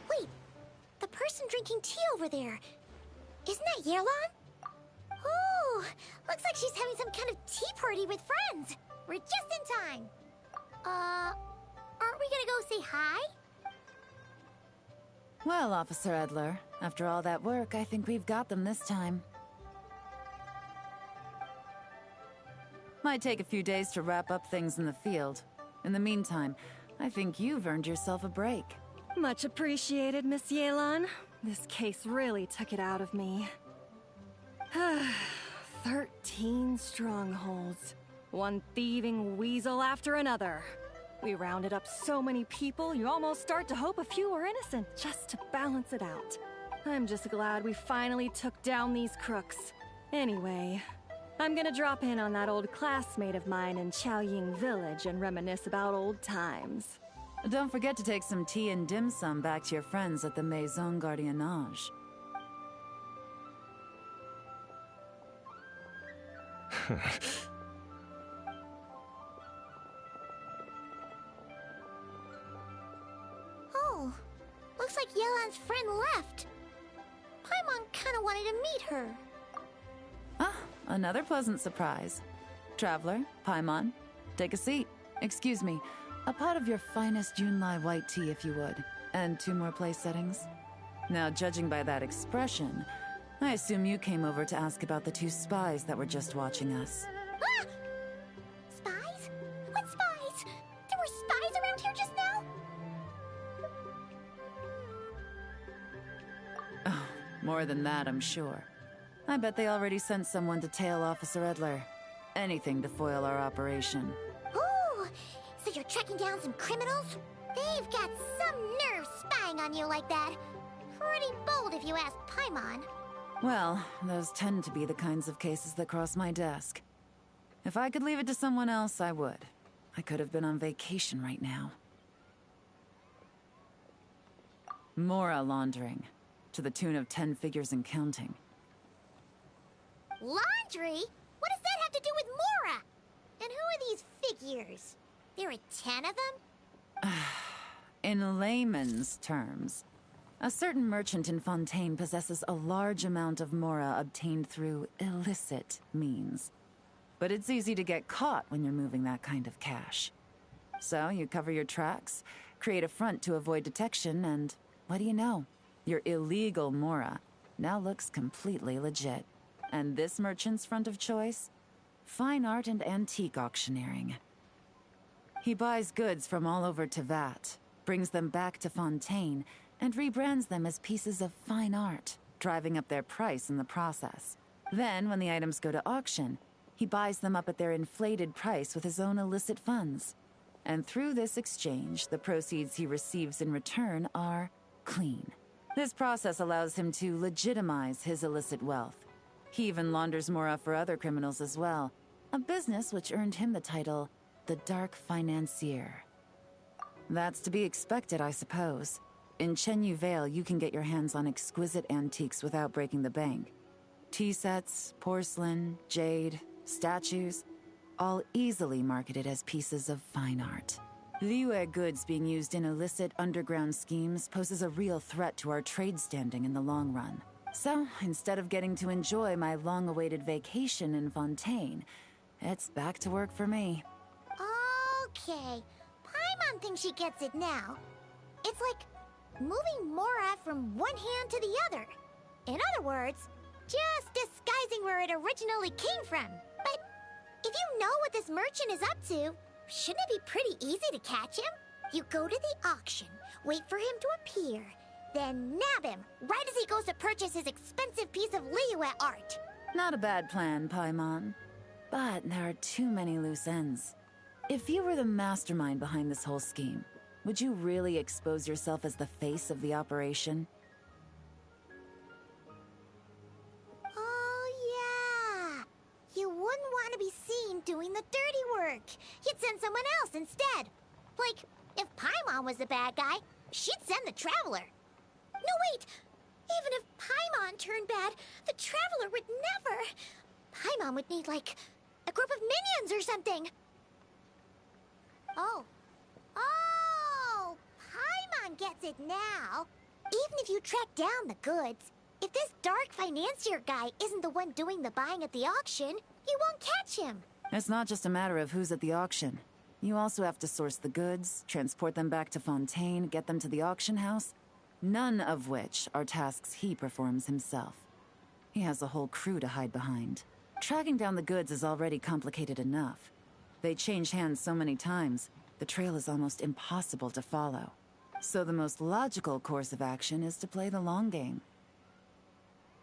Wait, the person drinking tea over there. Isn't that Yelan? Ooh, looks like she's having some kind of tea party with friends. We're just in time. Aren't we gonna go say hi? Well, Officer Edler, after all that work, I think we've got them this time. Might take a few days to wrap up things in the field. In the meantime, I think you've earned yourself a break. Much appreciated, Miss Yelan. This case really took it out of me. 13 strongholds. One thieving weasel after another. We rounded up so many people, you almost start to hope a few were innocent, just to balance it out. I'm just glad we finally took down these crooks. Anyway, I'm gonna drop in on that old classmate of mine in Chaoying Village and reminisce about old times. Don't forget to take some tea and dim sum back to your friends at the Maison Gardiennage. Oh, looks like Yelan's friend left. Paimon kinda wanted to meet her. Ah, another pleasant surprise. Traveler, Paimon, take a seat. Excuse me, a pot of your finest Junlai white tea if you would, and 2 more place settings. Now, judging by that expression, I assume you came over to ask about the 2 spies that were just watching us. Ah! Spies? What spies? There were spies around here just now? Oh, more than that, I'm sure. I bet they already sent someone to tail Officer Edler. Anything to foil our operation. Ooh, so you're tracking down some criminals? They've got some nerve spying on you like that. Pretty bold if you ask Paimon. Well, those tend to be the kinds of cases that cross my desk. If I could leave it to someone else, I would. I could have been on vacation right now. Mora laundering, to the tune of 10 figures and counting. Laundry? What does that have to do with Mora? And who are these figures? There are 10 of them? In layman's terms, a certain merchant in Fontaine possesses a large amount of Mora obtained through illicit means. But it's easy to get caught when you're moving that kind of cash. So you cover your tracks, create a front to avoid detection, and what do you know? Your illegal Mora now looks completely legit. And this merchant's front of choice? Fine art and antique auctioneering. He buys goods from all over Tevat, brings them back to Fontaine, and rebrands them as pieces of fine art, driving up their price in the process. Then, when the items go to auction, he buys them up at their inflated price with his own illicit funds. And through this exchange, the proceeds he receives in return are clean. This process allows him to legitimize his illicit wealth. He even launders Mora for other criminals as well, a business which earned him the title, the Dark Financier. That's to be expected, I suppose. In Chenyu Vale, you can get your hands on exquisite antiques without breaking the bank. Tea sets, porcelain, jade, statues, all easily marketed as pieces of fine art. Liyue goods being used in illicit underground schemes poses a real threat to our trade standing in the long run. So, instead of getting to enjoy my long-awaited vacation in Fontaine, it's back to work for me. Okay, Paimon thinks she gets it now. It's like moving Mora from one hand to the other. In other words, just disguising where it originally came from. But if you know what this merchant is up to, shouldn't it be pretty easy to catch him? You go to the auction, wait for him to appear, then nab him right as he goes to purchase his expensive piece of Liyue art. Not a bad plan, Paimon. But there are too many loose ends. If you were the mastermind behind this whole scheme, would you really expose yourself as the face of the operation? Oh, yeah. You wouldn't want to be seen doing the dirty work. You'd send someone else instead. Like, if Paimon was the bad guy, she'd send the Traveler. No, wait! Even if Paimon turned bad, the Traveler would never. Paimon would need, like, group of minions or something. Oh. Oh! Paimon gets it now. Even if you track down the goods, if this dark financier guy isn't the one doing the buying at the auction, you won't catch him. It's not just a matter of who's at the auction. You also have to source the goods, transport them back to Fontaine, get them to the auction house, none of which are tasks he performs himself. He has a whole crew to hide behind. Tracking down the goods is already complicated enough. They change hands so many times, the trail is almost impossible to follow. So the most logical course of action is to play the long game.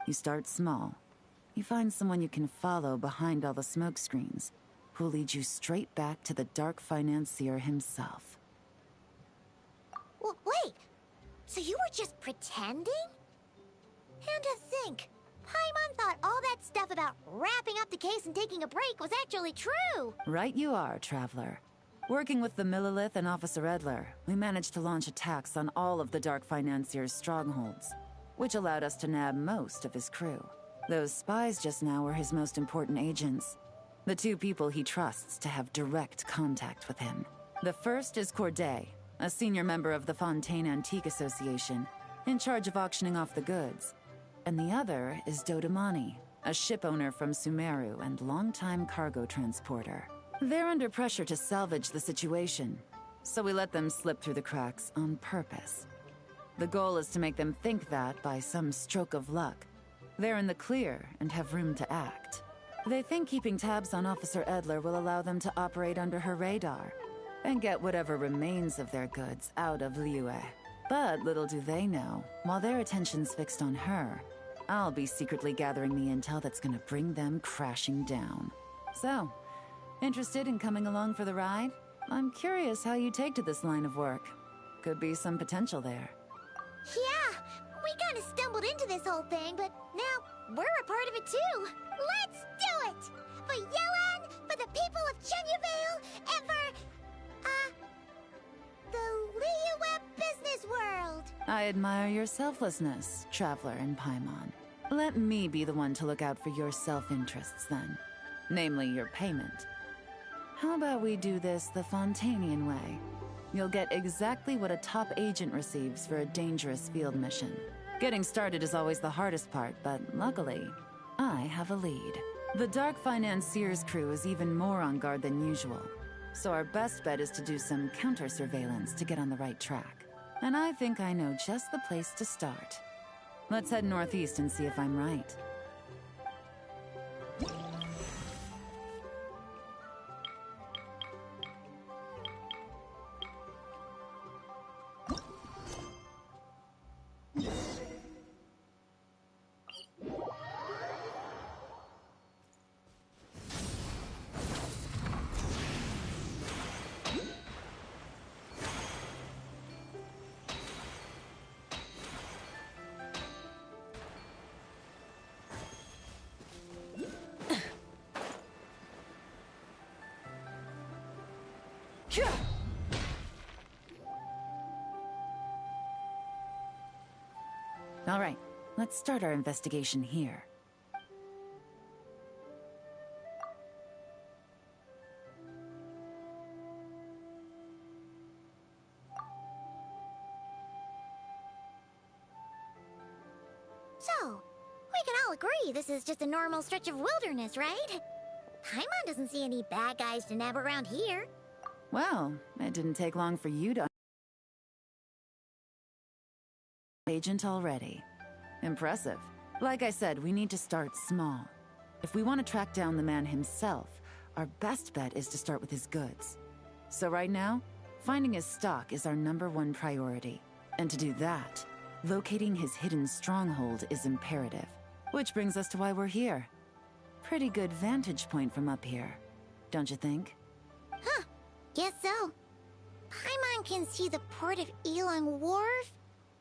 You start small. You find someone you can follow behind all the smoke screens, who'll lead you straight back to the dark financier himself. Well, wait! So you were just pretending? And to think, Paimon thought all that stuff about wrapping up the case and taking a break was actually true! Right you are, Traveler. Working with the Millilith and Officer Edler, we managed to launch attacks on all of the Dark Financier's strongholds, which allowed us to nab most of his crew. Those spies just now were his most important agents, the two people he trusts to have direct contact with him. The first is Corday, a senior member of the Fontaine Antique Association, in charge of auctioning off the goods. And the other is Dodamani, a ship owner from Sumeru and longtime cargo transporter. They're under pressure to salvage the situation, so we let them slip through the cracks on purpose. The goal is to make them think that, by some stroke of luck, they're in the clear and have room to act. They think keeping tabs on Officer Edler will allow them to operate under her radar and get whatever remains of their goods out of Liyue. But little do they know, while their attention's fixed on her, I'll be secretly gathering the intel that's gonna bring them crashing down. So, interested in coming along for the ride? I'm curious how you take to this line of work. Could be some potential there. Yeah, we kind of stumbled into this whole thing, but now we're a part of it too. Let's do it! For Yelan, for the people of Chenyavale, and for, the Liyue business world. I admire your selflessness, Traveler and Paimon. Let me be the one to look out for your self-interests then. Namely, your payment. How about we do this the Fontainian way? You'll get exactly what a top agent receives for a dangerous field mission. Getting started is always the hardest part, but luckily, I have a lead. The Dark Financier's crew is even more on guard than usual, so our best bet is to do some counter-surveillance to get on the right track. And I think I know just the place to start. Let's head northeast and see if I'm right. All right, let's start our investigation here. So, we can all agree this is just a normal stretch of wilderness, right? Paimon doesn't see any bad guys to nab around here. Well, it didn't take long for you to agent already. Impressive. Like I said, we need to start small. If we want to track down the man himself, our best bet is to start with his goods. So right now, finding his stock is our #1 priority. And to do that, locating his hidden stronghold is imperative. Which brings us to why we're here. Pretty good vantage point from up here, don't you think? Huh, guess so. Paimon can see the port of Elong Wharf,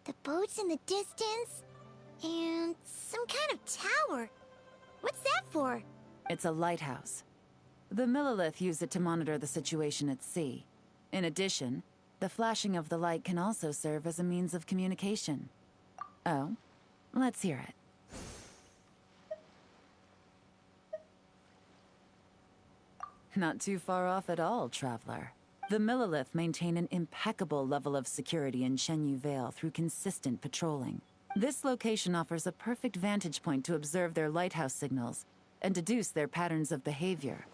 the boats in the distance, and some kind of tower. What's that for? It's a lighthouse. The Millilith use it to monitor the situation at sea. In addition, the flashing of the light can also serve as a means of communication. Oh, let's hear it. Not too far off at all, traveler. The Millilith maintain an impeccable level of security in Shenyu Vale through consistent patrolling. This location offers a perfect vantage point to observe their lighthouse signals and deduce their patterns of behavior,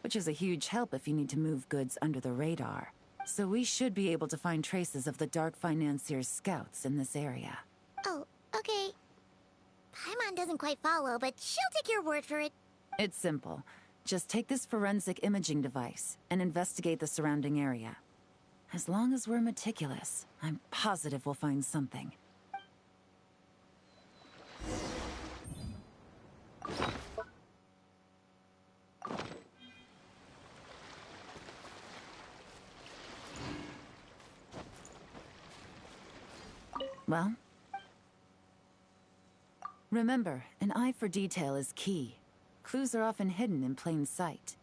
which is a huge help if you need to move goods under the radar. So we should be able to find traces of the Dark Financier's scouts in this area. Oh, okay. Paimon doesn't quite follow, but she'll take your word for it. It's simple. Just take this forensic imaging device and investigate the surrounding area. As long as we're meticulous, I'm positive we'll find something. Well? Remember, an eye for detail is key. Clues are often hidden in plain sight.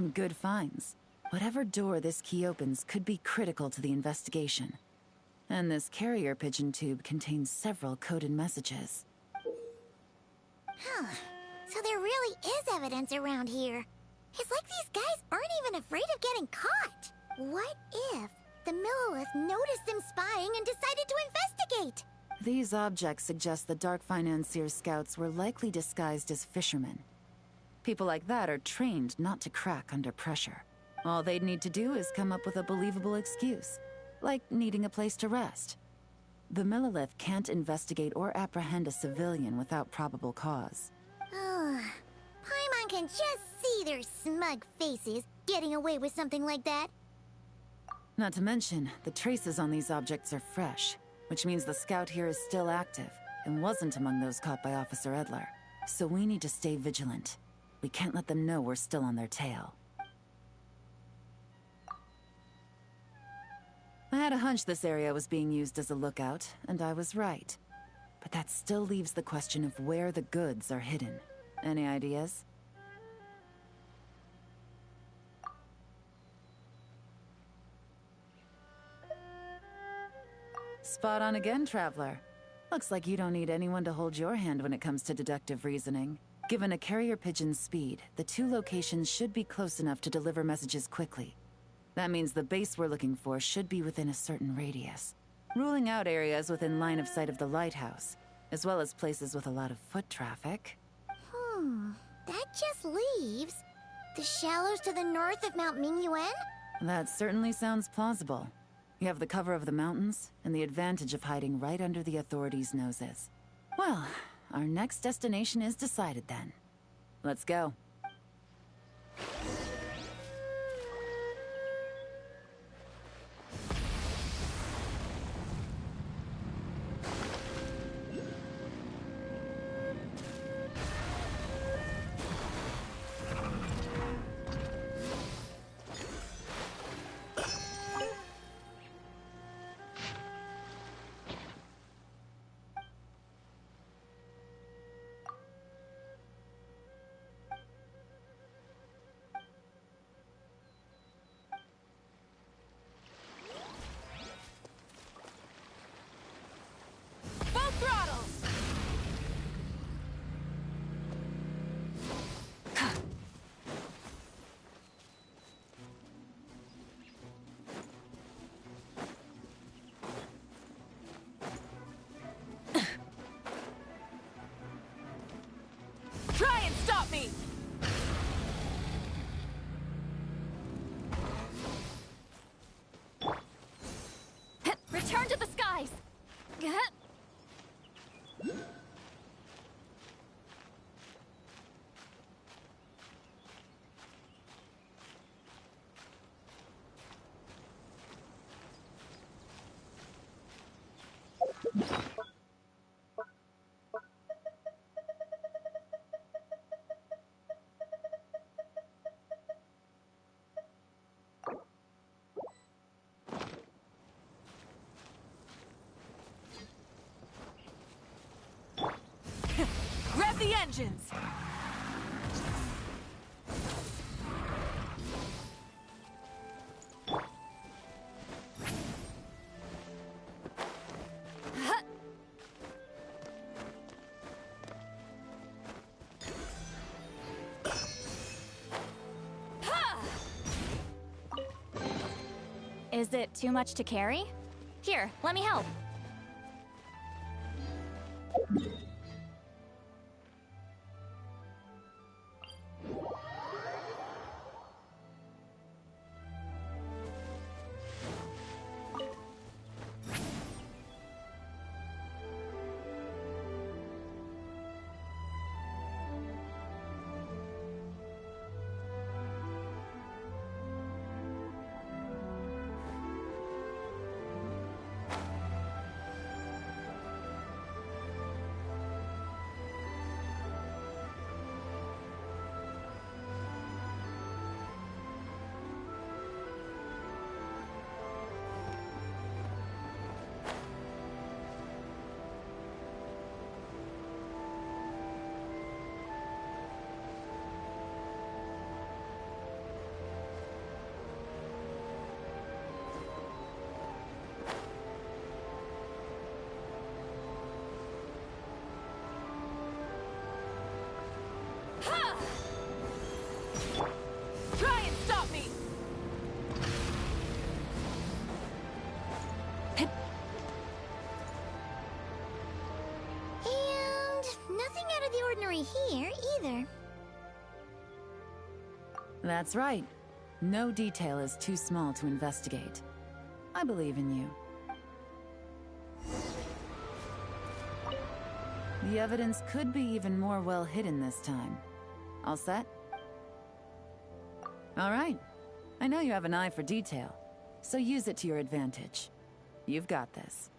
Some good finds. Whatever door this key opens could be critical to the investigation. And this carrier pigeon tube contains several coded messages. Huh. So there really is evidence around here. It's like these guys aren't even afraid of getting caught. What if the Millilith noticed them spying and decided to investigate? These objects suggest the Dark Financier's scouts were likely disguised as fishermen. People like that are trained not to crack under pressure. All they'd need to do is come up with a believable excuse, like needing a place to rest. The Millilith can't investigate or apprehend a civilian without probable cause. Paimon can just see their smug faces getting away with something like that. Not to mention, the traces on these objects are fresh, which means the scout here is still active and wasn't among those caught by Officer Edler. So we need to stay vigilant. We can't let them know we're still on their tail. I had a hunch this area was being used as a lookout, and I was right. But that still leaves the question of where the goods are hidden. Any ideas? Spot on again, Traveler. Looks like you don't need anyone to hold your hand when it comes to deductive reasoning. Given a carrier pigeon's speed, the two locations should be close enough to deliver messages quickly. That means the base we're looking for should be within a certain radius, ruling out areas within line of sight of the lighthouse, as well as places with a lot of foot traffic. That just leaves The shallows to the north of Mount Mingyuan? That certainly sounds plausible. You have the cover of the mountains, and the advantage of hiding right under the authorities' noses. Well, our next destination is decided then. Let's go. Try and stop me! Return to the skies! Rev the engines! Is it too much to carry? Here, let me help. Try and stop me! And nothing out of the ordinary here, either. That's right. No detail is too small to investigate. I believe in you. The evidence could be even more well hidden this time. All set? All right. I know you have an eye for detail, so use it to your advantage. You've got this.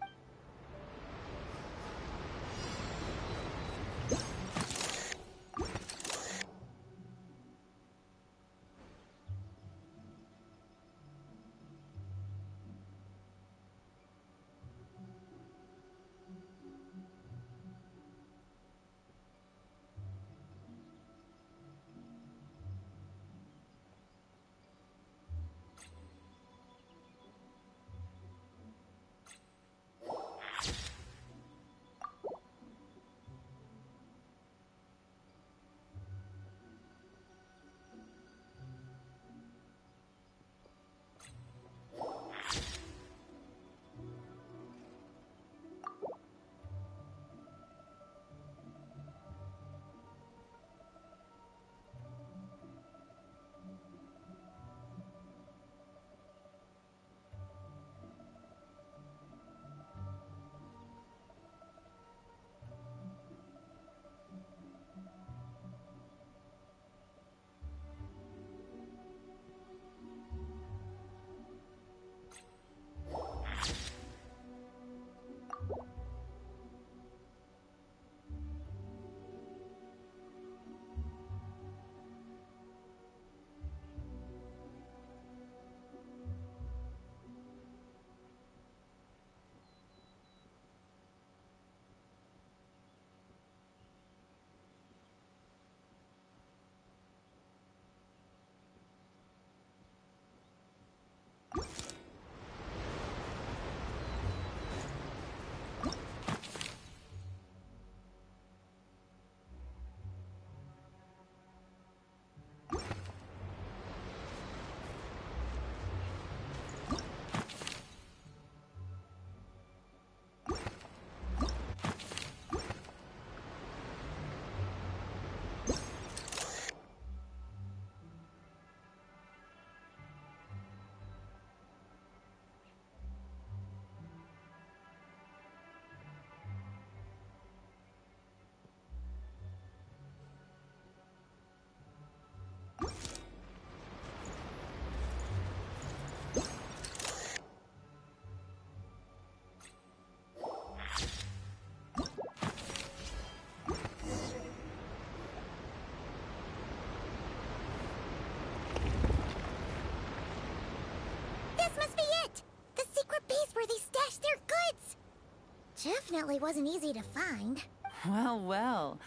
Definitely wasn't easy to find. Well, well.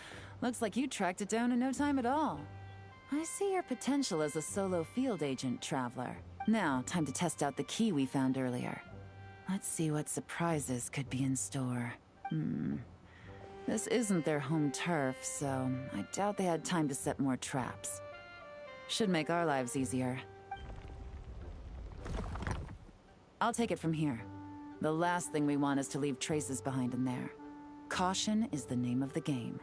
Looks like you tracked it down in no time at all. I see your potential as a solo field agent, Traveler. Now, time to test out the key we found earlier. Let's see what surprises could be in store. This isn't their home turf, so I doubt they had time to set more traps. Should make our lives easier. I'll take it from here. The last thing we want is to leave traces behind in there. Caution is the name of the game.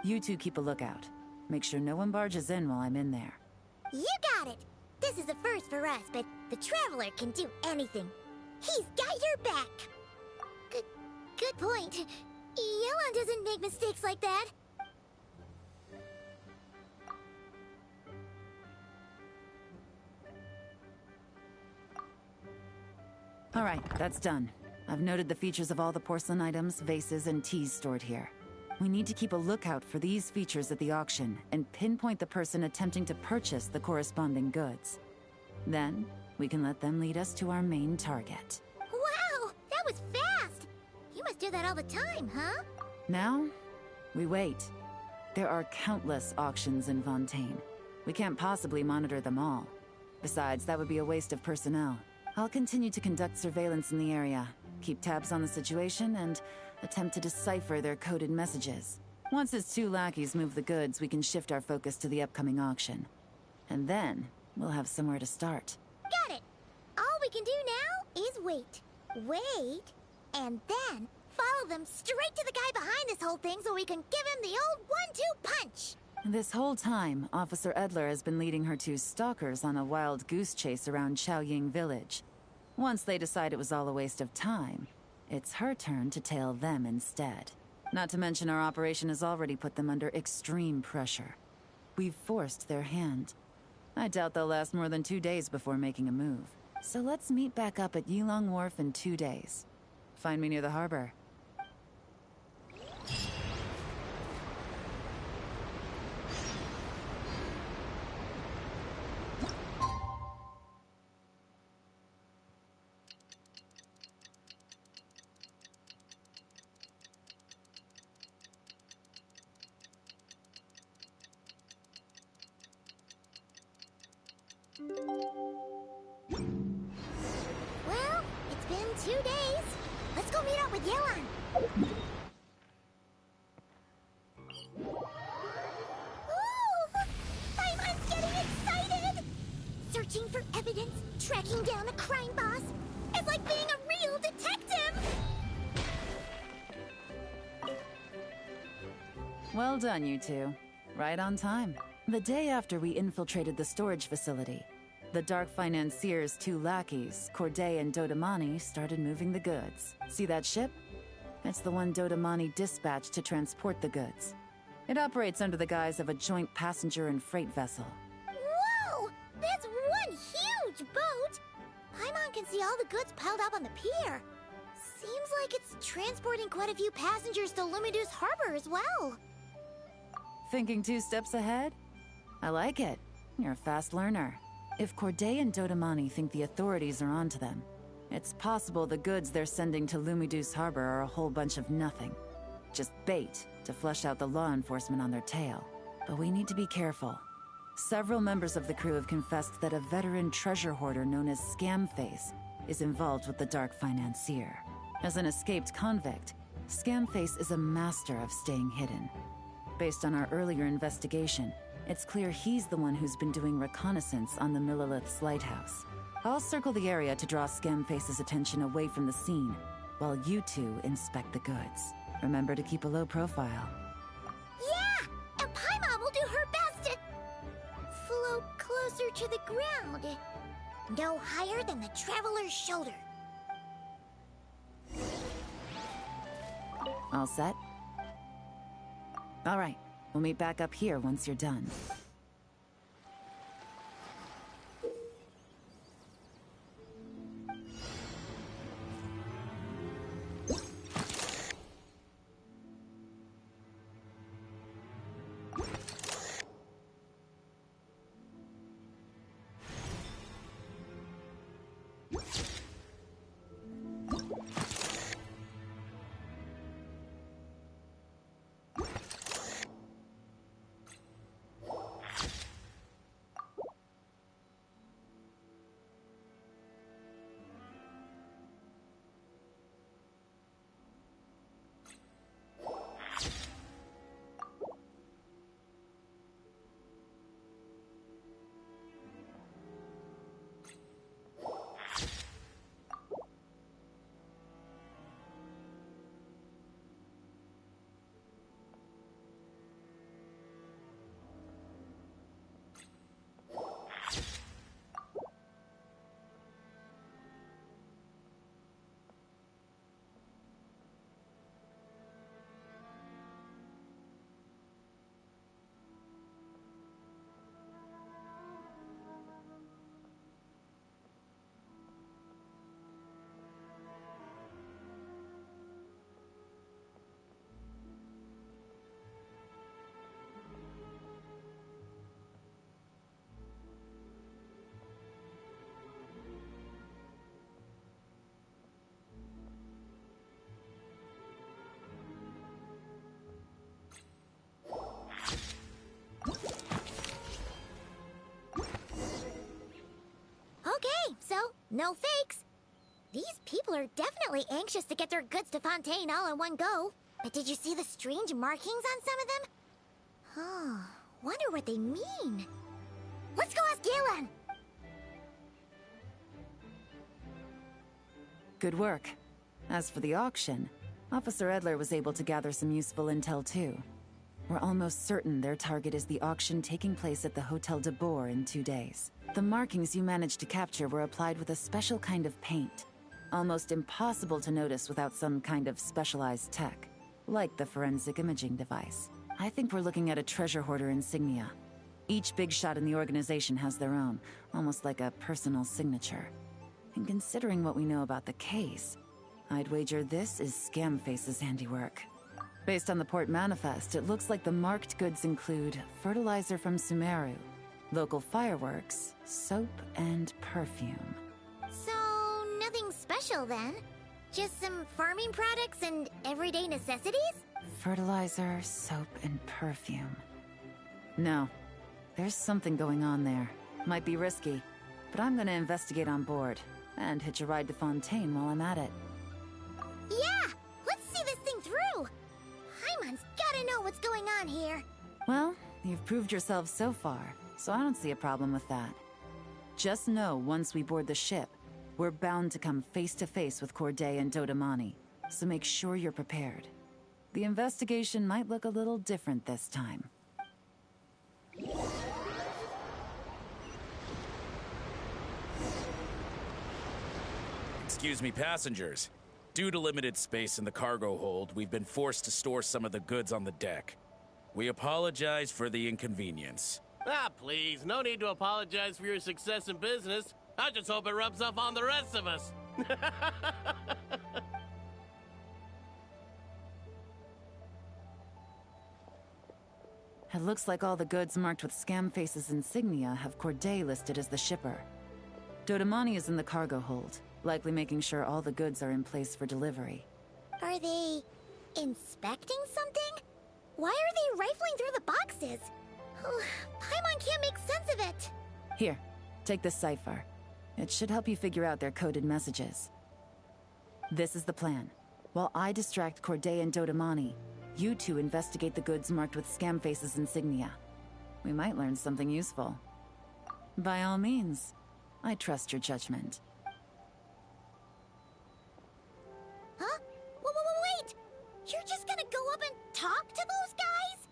You two keep a lookout. Make sure no one barges in while I'm in there. You got it! This is a first for us, but the Traveler can do anything. He's got your back! Good point. Yelan doesn't make mistakes like that. All right, that's done. I've noted the features of all the porcelain items, vases, and teas stored here. We need to keep a lookout for these features at the auction and pinpoint the person attempting to purchase the corresponding goods. Then, we can let them lead us to our main target. Wow, that was fast! You must do that all the time, huh? Now, we wait. There are countless auctions in Fontaine. We can't possibly monitor them all. Besides, that would be a waste of personnel. I'll continue to conduct surveillance in the area, keep tabs on the situation, and attempt to decipher their coded messages. Once his two lackeys move the goods, we can shift our focus to the upcoming auction. And then, we'll have somewhere to start. Got it! All we can do now is wait. Wait, and then follow them straight to the guy behind this whole thing so we can give him the old 1-2 punch! This whole time, Officer Edler has been leading her two stalkers on a wild goose chase around Chaoying Village. Once they decide it was all a waste of time, it's her turn to tail them instead. Not to mention our operation has already put them under extreme pressure. We've forced their hand. I doubt they'll last more than 2 days before making a move. So let's meet back up at Yilong Wharf in 2 days. Find me near the harbor. Well, it's been 2 days. Let's go meet up with Yelan. Ooh! Paimon's getting excited! Searching for evidence, tracking down a crime boss. It's like being a real detective! Well done, you two. Right on time. The day after we infiltrated the storage facility, the Dark Financier's two lackeys, Corday and Dodamani, started moving the goods. See that ship? It's the one Dodamani dispatched to transport the goods. It operates under the guise of a joint passenger and freight vessel. Whoa! That's one huge boat! Paimon can see all the goods piled up on the pier. Seems like it's transporting quite a few passengers to Lumidu's harbor as well. Thinking 2 steps ahead? I like it. You're a fast learner. If Corday and Dodamani think the authorities are onto them, it's possible the goods they're sending to Lumidu's harbor are a whole bunch of nothing. Just bait to flush out the law enforcement on their tail. But we need to be careful. Several members of the crew have confessed that a veteran treasure hoarder known as Scamface is involved with the Dark Financier. As an escaped convict, Scamface is a master of staying hidden. Based on our earlier investigation, it's clear he's the one who's been doing reconnaissance on the Millilith's lighthouse. I'll circle the area to draw Scamface's attention away from the scene, while you two inspect the goods. Remember to keep a low profile. Yeah! And Paimon will do her best to float closer to the ground. No higher than the Traveler's shoulder. All set? All right, we'll meet back up here once you're done. no fakes. These people are definitely anxious to get their goods to Fontaine all in one go. But did you see the strange markings on some of them? Oh, wonder what they mean. Let's go ask Yelan! Good work. As for the auction, Officer Edler was able to gather some useful intel too. We're almost certain their target is the auction taking place at the Hotel de Boer in 2 days. The markings you managed to capture were applied with a special kind of paint. Almost impossible to notice without some kind of specialized tech, like the forensic imaging device. I think we're looking at a treasure hoarder insignia. Each big shot in the organization has their own, almost like a personal signature. And considering what we know about the case, I'd wager this is Scamface's handiwork. Based on the port manifest, it looks like the marked goods include fertilizer from Sumeru, local fireworks, soap, and perfume. So, nothing special then? Just some farming products and everyday necessities? Fertilizer, soap, and perfume. No. There's something going on there. Might be risky, but I'm gonna investigate on board, and hitch a ride to Fontaine while I'm at it. Yeah! Let's see this thing through! Paimon's gotta know what's going on here. Well, you've proved yourself so far, so I don't see a problem with that. Just know once we board the ship, we're bound to come face to face with Corday and Dodamani, so make sure you're prepared. The investigation might look a little different this time. Excuse me, passengers. Due to limited space in the cargo hold, we've been forced to store some of the goods on the deck. We apologize for the inconvenience. Ah, please, no need to apologize for your success in business. I just hope it rubs off on the rest of us. It looks like all the goods marked with Scamface's insignia have Corday listed as the shipper. Dodamani is in the cargo hold, likely making sure all the goods are in place for delivery. Are they inspecting something? Why are they rifling through the boxes? Paimon can't make sense of it. Here, take this cipher. It should help you figure out their coded messages. This is the plan. While I distract Corday and Dodamani, you two investigate the goods marked with Scamface's insignia. We might learn something useful. By all means, I trust your judgment. Huh? Wait! You're just gonna go up and talk to those guys?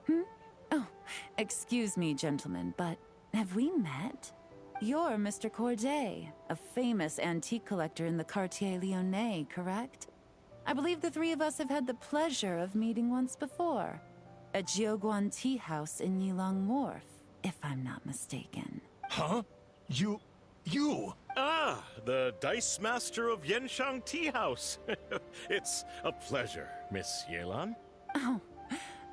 Yelan! Oh, excuse me, gentlemen, but have we met? You're Mr. Corday, a famous antique collector in the Quartier Lyonnais, correct? I believe the three of us have had the pleasure of meeting once before. At Jiuguan Tea House in Yilong Wharf, if I'm not mistaken. Huh? You... Ah, the Dice Master of Yenshang Tea House. It's a pleasure, Miss Yelan. Oh,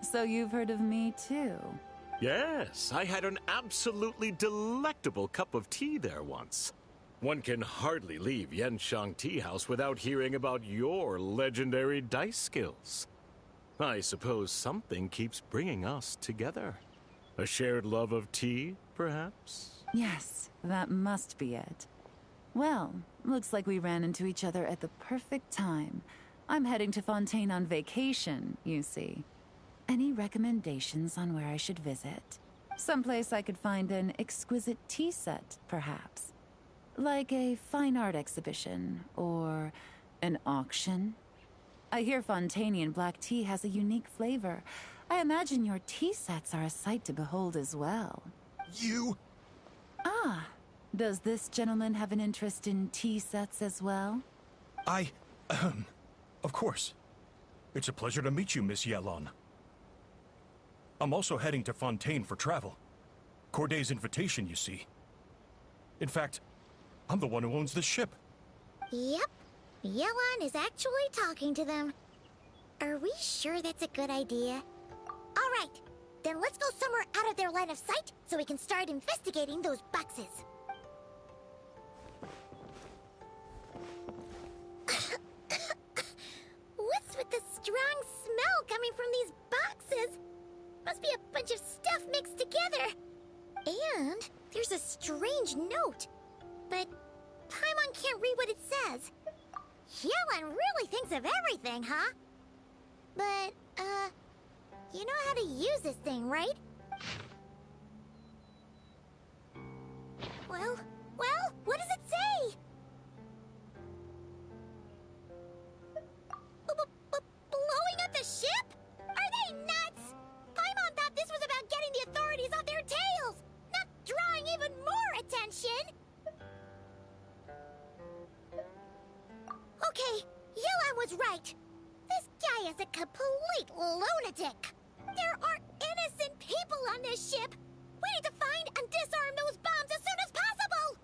so you've heard of me too? Yes, I had an absolutely delectable cup of tea there once. One can hardly leave Yenshang Tea House without hearing about your legendary dice skills. I suppose something keeps bringing us together. A shared love of tea, perhaps? Yes, that must be it. Well, looks like we ran into each other at the perfect time. I'm heading to Fontaine on vacation, you see. Any recommendations on where I should visit? Someplace I could find an exquisite tea set, perhaps. Like a fine art exhibition, or an auction. I hear Fontainian black tea has a unique flavor. I imagine your tea sets are a sight to behold as well. You... Ah, does this gentleman have an interest in tea sets as well? Of course. It's a pleasure to meet you, Miss Yelan. I'm also heading to Fontaine for travel. Corday's invitation, you see. In fact, I'm the one who owns this ship. Yep. Yelan is actually talking to them. Are we sure that's a good idea? All right. Then let's go somewhere out of their line of sight so we can start investigating those boxes. What's with the strong smell coming from these boxes? must be a bunch of stuff mixed together. And there's a strange note. But Paimon can't read what it says. Yelan really thinks of everything, huh? But, you know how to use this thing, right? Well, what does it say? Blowing up the ship? Are they nuts? Paimon thought this was about getting the authorities off their tails, not drawing even more attention. Okay, Yelan was right. This guy is a complete lunatic. There are innocent people on this ship. We need to find and disarm those bombs as soon as possible!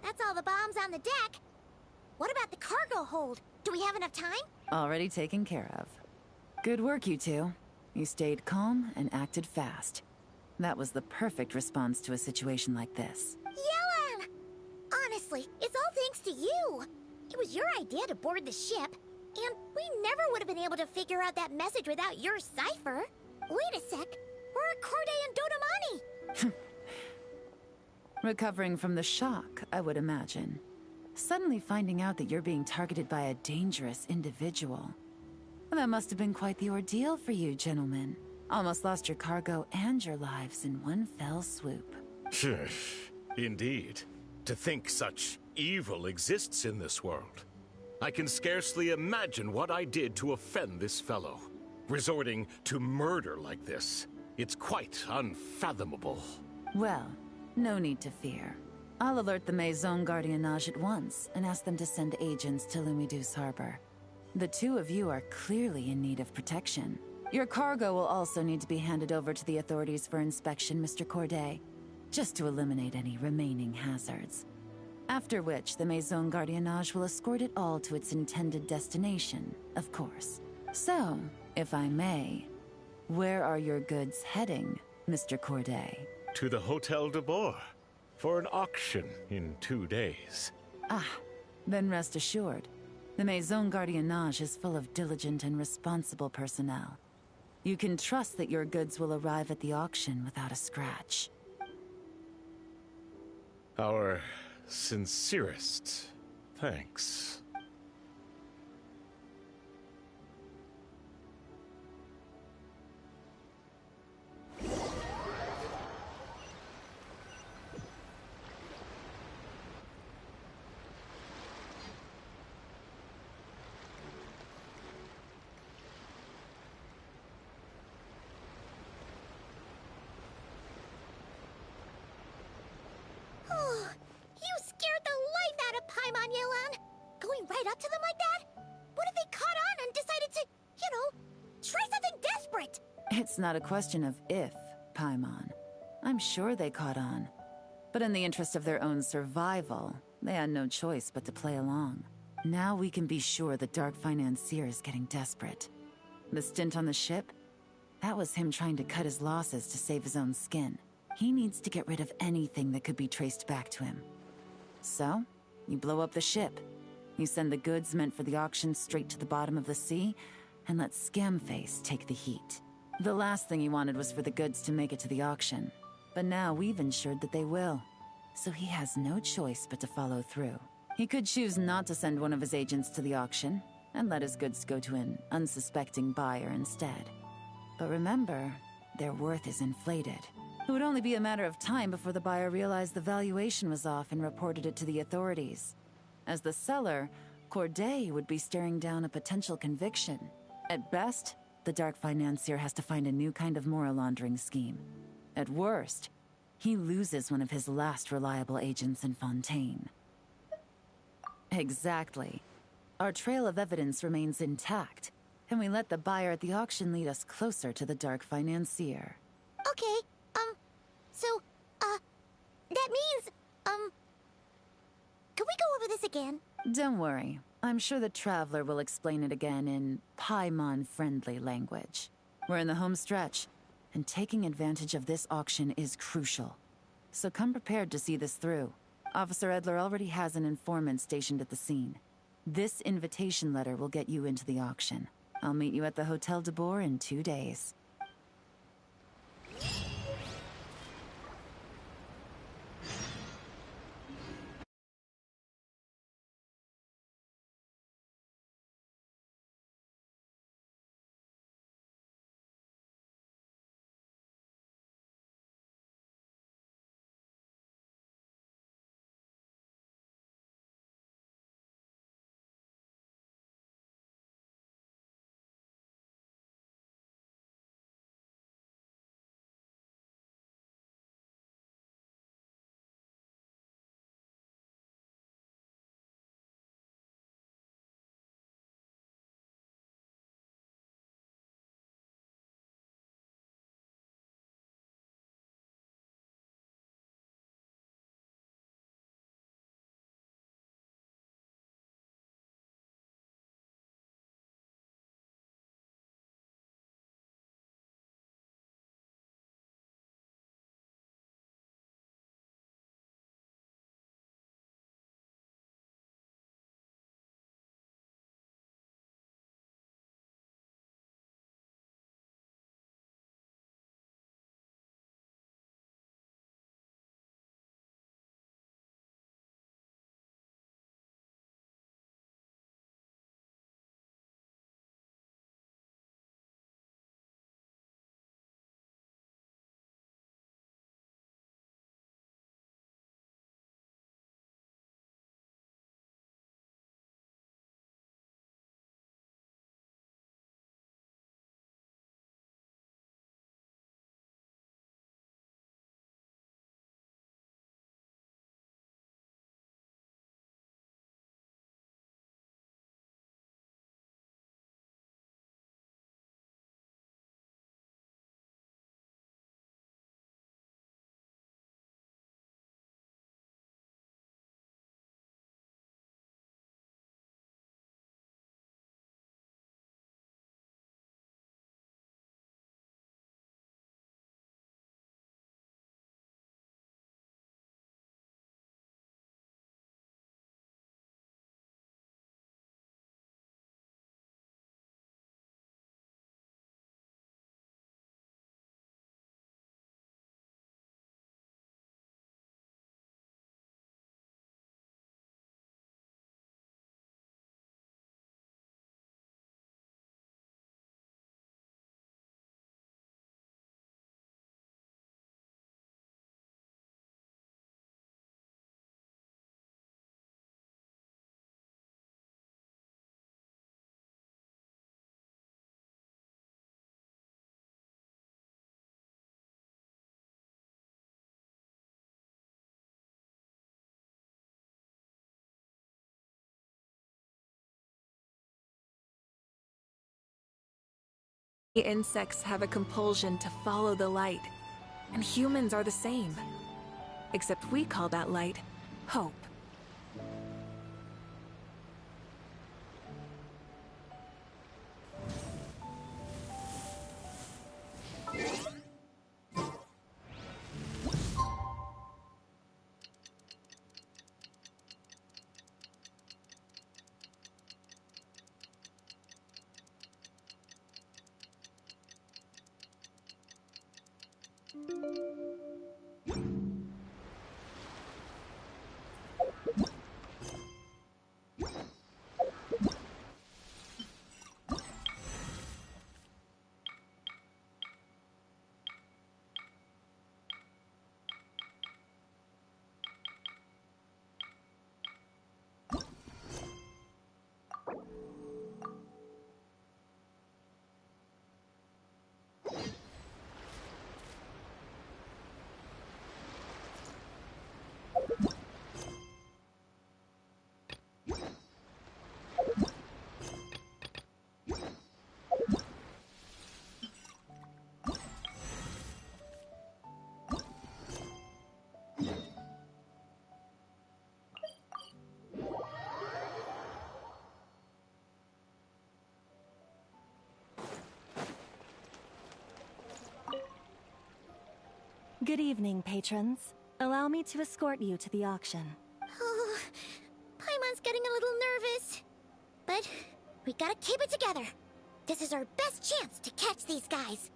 That's all the bombs on the deck. What about the cargo hold? Do we have enough time? Already taken care of. Good work, you two. You stayed calm and acted fast. That was the perfect response to a situation like this. Yelan! Honestly, it's all thanks to you. It was your idea to board the ship, and we never would have been able to figure out that message without your cipher. Wait a sec. Where are Corday and Dodamani? Recovering from the shock, I would imagine. Suddenly finding out that you're being targeted by a dangerous individual. That must have been quite the ordeal for you, gentlemen. Almost lost your cargo and your lives in one fell swoop. Indeed. To think such evil exists in this world. I can scarcely imagine what I did to offend this fellow. Resorting to murder like this. It's quite unfathomable. Well, no need to fear. I'll alert the Maison Gardiennage at once and ask them to send agents to Lumidu's harbor. The two of you are clearly in need of protection. Your cargo will also need to be handed over to the authorities for inspection, Mr. Corday, just to eliminate any remaining hazards. After which, the Maison Gardiennage will escort it all to its intended destination, of course. So, if I may, where are your goods heading, Mr. Corday? To the Hotel de Boer, for an auction in 2 days. Ah, then rest assured. The Maison Gardiennage is full of diligent and responsible personnel. You can trust that your goods will arrive at the auction without a scratch. Our sincerest thanks. right up to them like that? What if they caught on and decided to, try something desperate? It's not a question of if, Paimon. I'm sure they caught on. But in the interest of their own survival, they had no choice but to play along. Now we can be sure the Dark Financier is getting desperate. The stint on the ship? That was him trying to cut his losses to save his own skin. He needs to get rid of anything that could be traced back to him. So, you blow up the ship. You send the goods meant for the auction straight to the bottom of the sea, and let Scamface take the heat. The last thing he wanted was for the goods to make it to the auction. But now we've ensured that they will. So he has no choice but to follow through. He could choose not to send one of his agents to the auction, and let his goods go to an unsuspecting buyer instead. But remember, their worth is inflated. It would only be a matter of time before the buyer realized the valuation was off and reported it to the authorities. As the seller, Corday would be staring down a potential conviction. At best, the Dark Financier has to find a new kind of mora laundering scheme. At worst, he loses one of his last reliable agents in Fontaine. Exactly. Our trail of evidence remains intact, and we let the buyer at the auction lead us closer to the Dark Financier. Okay, that means, can we go over this again? Don't worry. I'm sure the Traveler will explain it again in Paimon-friendly language. We're in the home stretch, and taking advantage of this auction is crucial. So come prepared to see this through. Officer Edler already has an informant stationed at the scene. This invitation letter will get you into the auction. I'll meet you at the Hotel de Boer in 2 days. Insects have a compulsion to follow the light, and humans are the same. Except we call that light hope. Good evening, patrons. Allow me to escort you to the auction. Oh, Paimon's getting a little nervous. But we gotta keep it together. This is our best chance to catch these guys.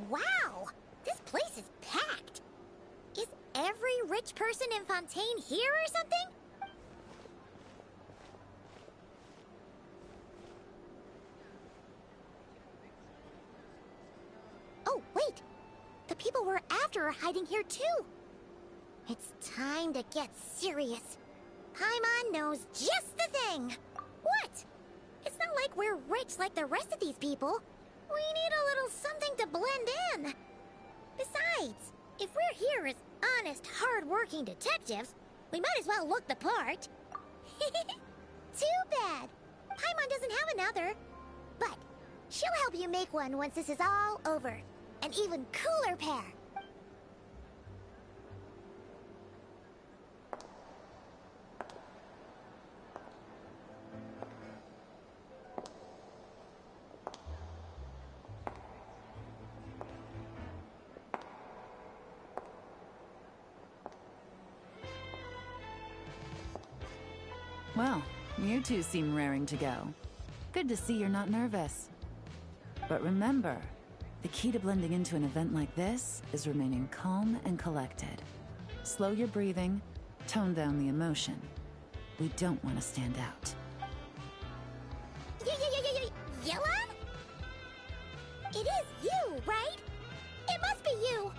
Wow! This place is packed. Is every rich person in Fontaine here or something? Oh, wait! The people we're after are hiding here too! It's time to get serious. Paimon knows just the thing! What? It's not like we're rich like the rest of these people. We need a little something to blend in. Besides, if we're here as honest, hard-working detectives, we might as well look the part. Too bad. Paimon doesn't have another. But she'll help you make one once this is all over. An even cooler pair. Well, you two seem raring to go. Good to see you're not nervous. But remember, the key to blending into an event like this is remaining calm and collected. Slow your breathing, tone down the emotion. We don't want to stand out. Yelan? It is you, right? It must be you.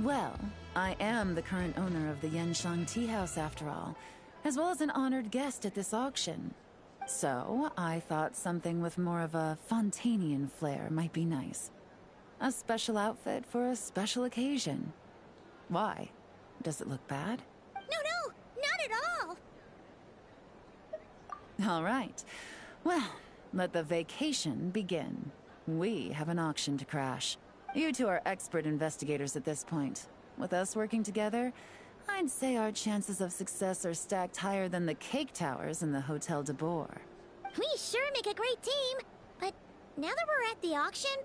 Well, I am the current owner of the Genshin Tea House after all, as well as an honored guest at this auction. So, I thought something with more of a Fontainian flair might be nice. A special outfit for a special occasion. Why? Does it look bad? No, not at all. All right. Well, let the vacation begin. We have an auction to crash. You two are expert investigators at this point. With us working together, I'd say our chances of success are stacked higher than the cake towers in the Hotel de Boer. We sure make a great team. But now that we're at the auction,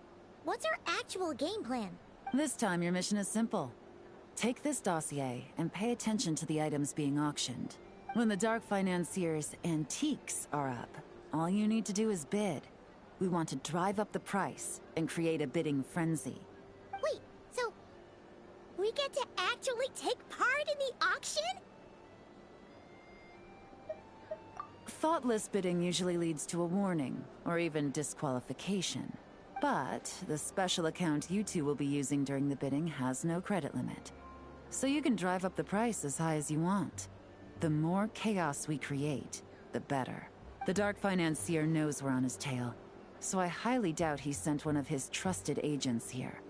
what's our actual game plan? This time your mission is simple. Take this dossier and pay attention to the items being auctioned. When the Dark Financier's antiques are up, all you need to do is bid. We want to drive up the price and create a bidding frenzy. Wait, so we get to actually take part in the auction? Thoughtless bidding usually leads to a warning, or even disqualification. But the special account you two will be using during the bidding has no credit limit. So you can drive up the price as high as you want. The more chaos we create, the better. The Dark Financier knows we're on his tail, so I highly doubt he sent one of his trusted agents here.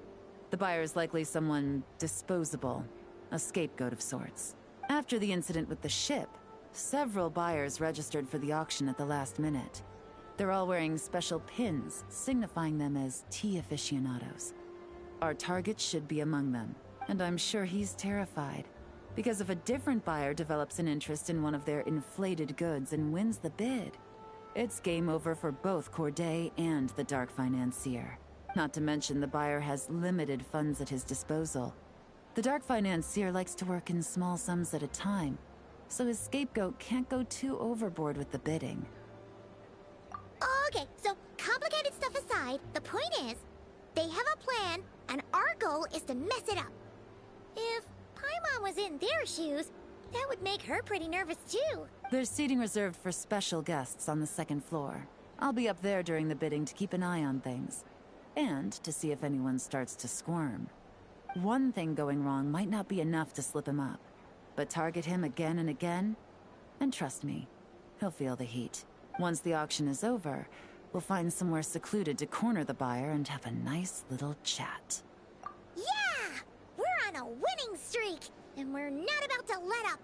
The buyer's likely someone disposable, a scapegoat of sorts. After the incident with the ship, several buyers registered for the auction at the last minute. They're all wearing special pins, signifying them as tea aficionados. Our target should be among them, and I'm sure he's terrified. Because if a different buyer develops an interest in one of their inflated goods and wins the bid, it's game over for both Corday and the Dark Financier. Not to mention the buyer has limited funds at his disposal. The Dark Financier likes to work in small sums at a time, so his scapegoat can't go too overboard with the bidding. Okay, so complicated stuff aside, the point is, they have a plan, and our goal is to mess it up. If Paimon was in their shoes, that would make her pretty nervous too. There's seating reserved for special guests on the second floor. I'll be up there during the bidding to keep an eye on things, and to see if anyone starts to squirm. One thing going wrong might not be enough to slip him up, but target him again and again, and trust me, he'll feel the heat. Once the auction is over, we'll find somewhere secluded to corner the buyer and have a nice little chat. Yeah! We're on a winning streak, and we're not about to let up.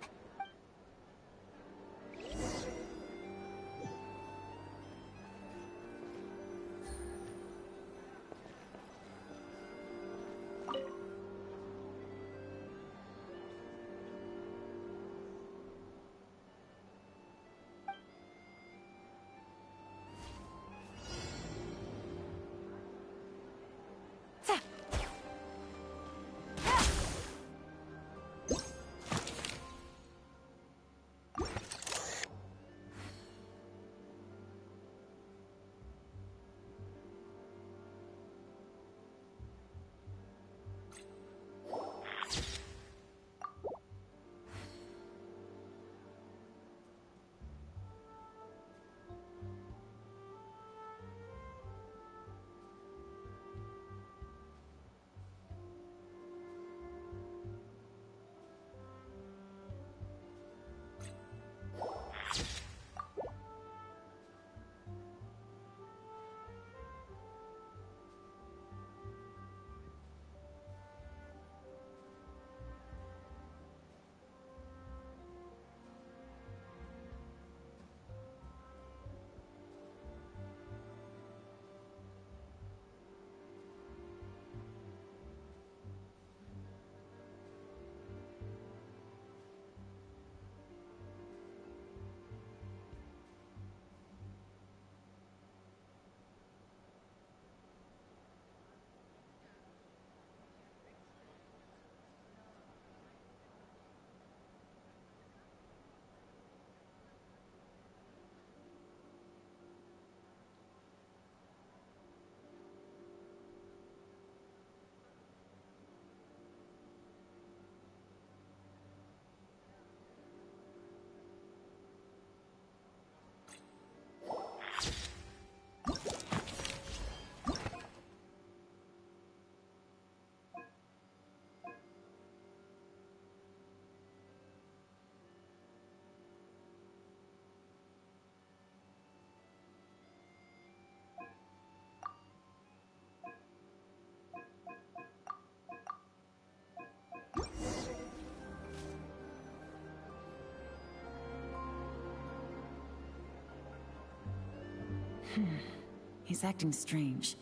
He's acting strange,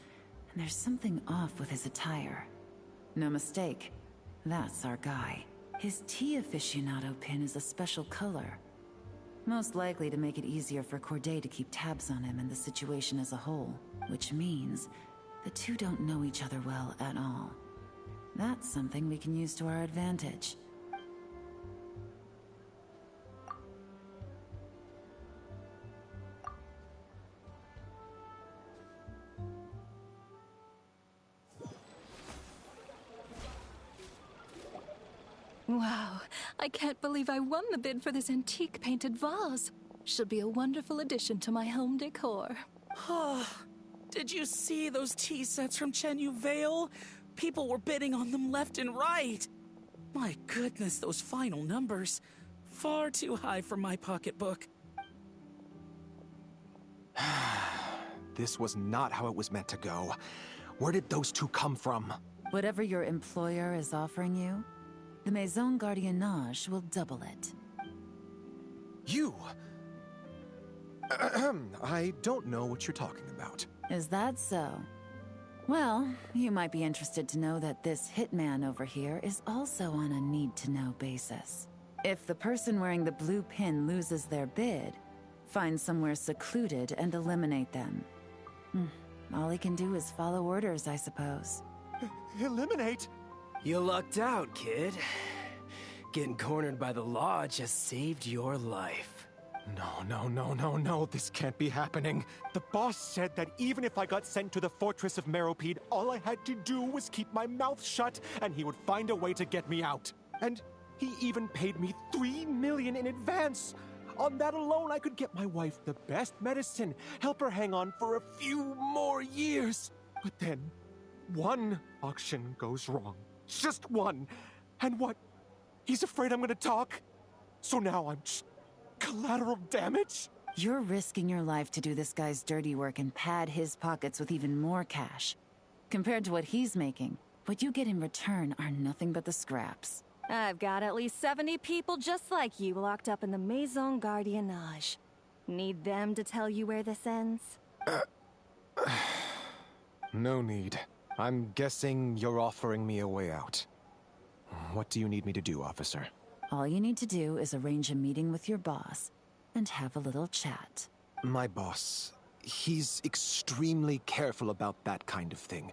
and there's something off with his attire. No mistake, that's our guy. His tea aficionado pin is a special color. Most likely to make it easier for Corday to keep tabs on him and the situation as a whole, which means the two don't know each other well at all. That's something we can use to our advantage. Wow, I can't believe I won the bid for this antique painted vase. She'll be a wonderful addition to my home decor. Did you see those tea sets from Chenyu Vale? People were bidding on them left and right. My goodness, those final numbers. far too high for my pocketbook. This was not how it was meant to go. Where did those two come from? Whatever your employer is offering you, the Maison Gardiennage will double it. You? I don't know what you're talking about. Is that so? Well, you might be interested to know that this hitman over here is also on a need-to-know basis. If the person wearing the blue pin loses their bid, find somewhere secluded and eliminate them. All he can do is follow orders, I suppose. Eliminate? You lucked out, kid. Getting cornered by the law just saved your life. No, this can't be happening. The boss said that even if I got sent to the Fortress of Meropide, all I had to do was keep my mouth shut, and he would find a way to get me out. And he even paid me $3 million in advance. On that alone, I could get my wife the best medicine, help her hang on for a few more years. But then, one auction goes wrong. Just one. And what? He's afraid I'm gonna talk? So now I'm just collateral damage? You're risking your life to do this guy's dirty work and pad his pockets with even more cash. Compared to what he's making, what you get in return are nothing but the scraps. I've got at least 70 people just like you locked up in the Maison Gardiennage. Need them to tell you where this ends? No need. I'm guessing you're offering me a way out. What do you need me to do, officer? All you need to do is arrange a meeting with your boss and have a little chat. My boss, he's extremely careful about that kind of thing.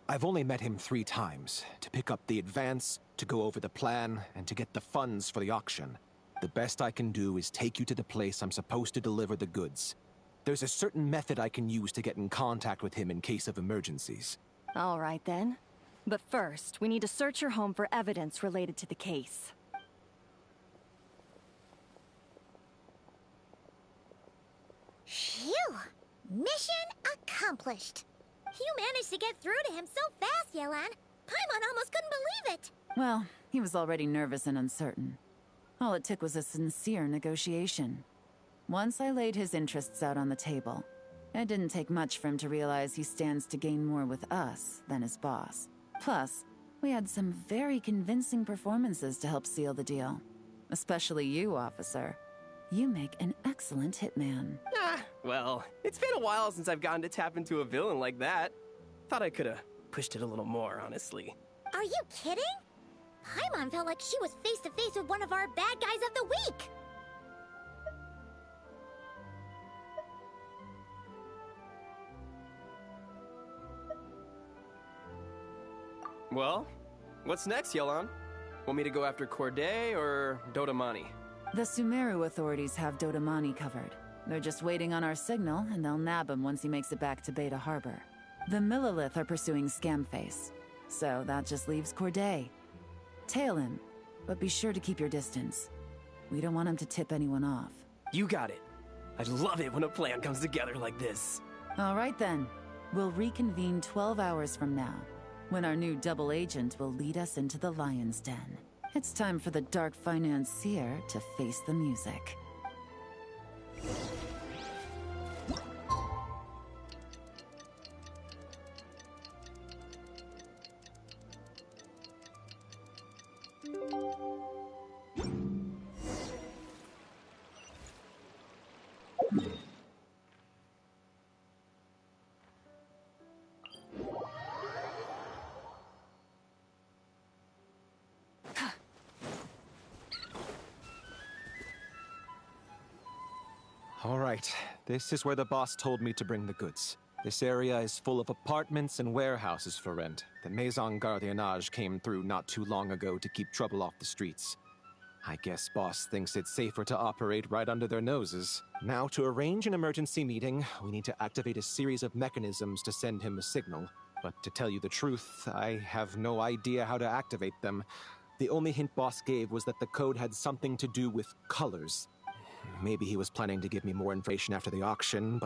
I've only met him 3 times, to pick up the advance, to go over the plan, and to get the funds for the auction. The best I can do is take you to the place I'm supposed to deliver the goods. There's a certain method I can use to get in contact with him in case of emergencies. All right then. But first, we need to search your home for evidence related to the case. Phew! Mission accomplished. You managed to get through to him so fast, Yelan. Paimon almost couldn't believe it. Well, he was already nervous and uncertain. All it took was a sincere negotiation. Once I laid his interests out on the table, it didn't take much for him to realize he stands to gain more with us than his boss. Plus, we had some very convincing performances to help seal the deal. Especially you, officer. You make an excellent hitman. Well, it's been a while since I've gotten to tap into a villain like that. Thought I could've pushed it a little more, honestly. Are you kidding? Paimon felt like she was face to face with one of our bad guys of the week. Well, what's next, Yelan? Want me to go after Corday or Dodamani? The Sumeru authorities have Dodamani covered. They're just waiting on our signal, and they'll nab him once he makes it back to Beta Harbor. The Millilith are pursuing Scamface, so that just leaves Corday. Tail him, but be sure to keep your distance. We don't want him to tip anyone off. You got it. I love it when a plan comes together like this. All right then. We'll reconvene 12 hours from now, when our new double agent will lead us into the Lion's Den. It's time for the dark financier to face the music. All right, this is where the boss told me to bring the goods. This area is full of apartments and warehouses for rent. The Maison Gardiennage came through not too long ago to keep trouble off the streets. I guess boss thinks it's safer to operate right under their noses. Now, to arrange an emergency meeting, we need to activate a series of mechanisms to send him a signal. But to tell you the truth, I have no idea how to activate them. The only hint boss gave was that the code had something to do with colors. Maybe he was planning to give me more information after the auction, but